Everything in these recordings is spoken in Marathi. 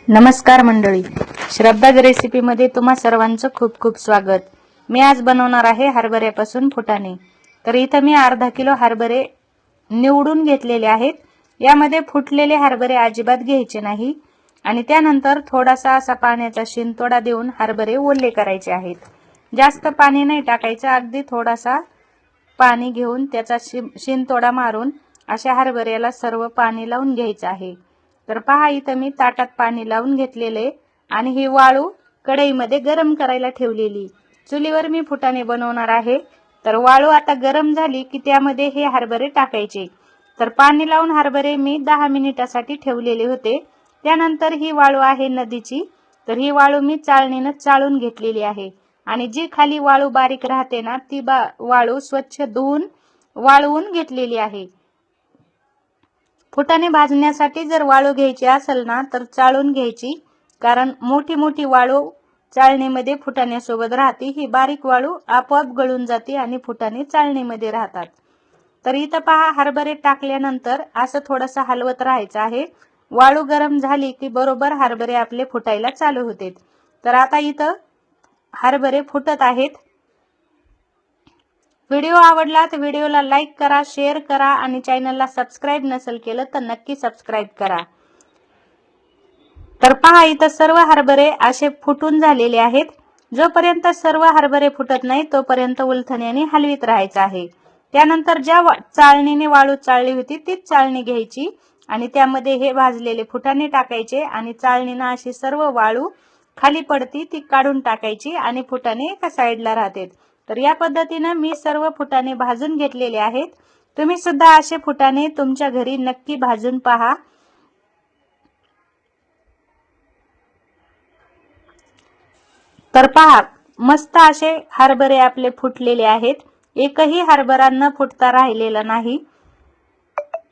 नमस्कार मंडळी, श्रद्धाज रेसिपी मध्ये तुम्हा सर्वांचं खूप खूप स्वागत। मी आज बनवणार आहे हरभऱ्यापासून फुटाणे। तर इथे मी अर्धा किलो हरभरे निवडून घेतलेले आहेत। यामध्ये फुटलेले हरभरे अजिबात घ्यायचे नाही आणि त्यानंतर थोडासा असा पाण्याचा शिंतोडा देऊन हरभरे ओले करायचे आहेत। जास्त पाणी नाही टाकायचं, अगदी थोडासा पाणी घेऊन त्याचा शिंतोडा मारून अशा हरभऱ्याला सर्व पाणी लावून घ्यायचं आहे। तर पहा, इथं मी ताटात पाणी लावून घेतलेले आणि ही वाळू कढईमध्ये गरम करायला ठेवलेली। चुलीवर मी फुटाणे बनवणार आहे। तर वाळू आता गरम झाली की त्यामध्ये हे हरभरे टाकायचे। तर पाणी लावून हरभरे मी 10 मिनिटासाठी ठेवलेले होते। त्यानंतर ही वाळू आहे नदीची, तर ही वाळू मी चाळणीने चाळून घेतलेली आहे आणि जी खाली वाळू बारीक राहते ना, ती वाळू स्वच्छ धुवून वाळवून घेतलेली आहे। फुटाणे भाजण्यासाठी जर वाळू घ्यायची असेल ना तर चाळून घ्यायची, कारण मोठी मोठी वाळू चाळणीमध्ये फुटाण्यासोबत राहते। ही बारीक वाळू आपोआप गळून जाते आणि फुटाणे चाळणीमध्ये राहतात। तर इथं पहा, हरभरे टाकल्यानंतर असं थोडंसं हलवत राहायचं आहे। वाळू गरम झाली की बरोबर हरभरे आपले फुटायला चालू होते। तर आता इथं हरभरे फुटत आहेत। व्हिडिओ आवडला तर व्हिडिओला लाईक करा, शेअर करा आणि चॅनलला सबस्क्राइब नसेल केलं तर नक्की सबस्क्राइब करा। तर पहा, इथं सर्व हरभरे असे फुटून झालेले आहेत। जोपर्यंत सर्व हरभरे फुटत नाही तोपर्यंत उलथण्याने हलवीत राहायचं आहे। त्यानंतर ज्या चाळणीने वाळू चाळली होती तीच चाळणी घ्यायची आणि त्यामध्ये हे भाजलेले फुटाणे टाकायचे आणि चाळणीने अशी सर्व वाळू खाली पडती ती काढून टाकायची आणि फुटाणे एका साईडला राहतात। तर या पद्धतीने मी सर्व फुटाणे भाजून घेतलेले आहेत। तुम्ही सुद्धा असे फुटाणे तुमच्या घरी नक्की भाजून पहा। तर पहा, मस्त असे हरभरे आपले फुटलेले आहेत। एकही हरभरा न फुटता राहिलेला नाही।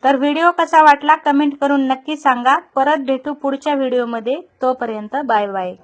तर व्हिडिओ कसा वाटला कमेंट करून नक्की सांगा। परत भेटू पुढच्या व्हिडिओमध्ये, तोपर्यंत बाय बाय।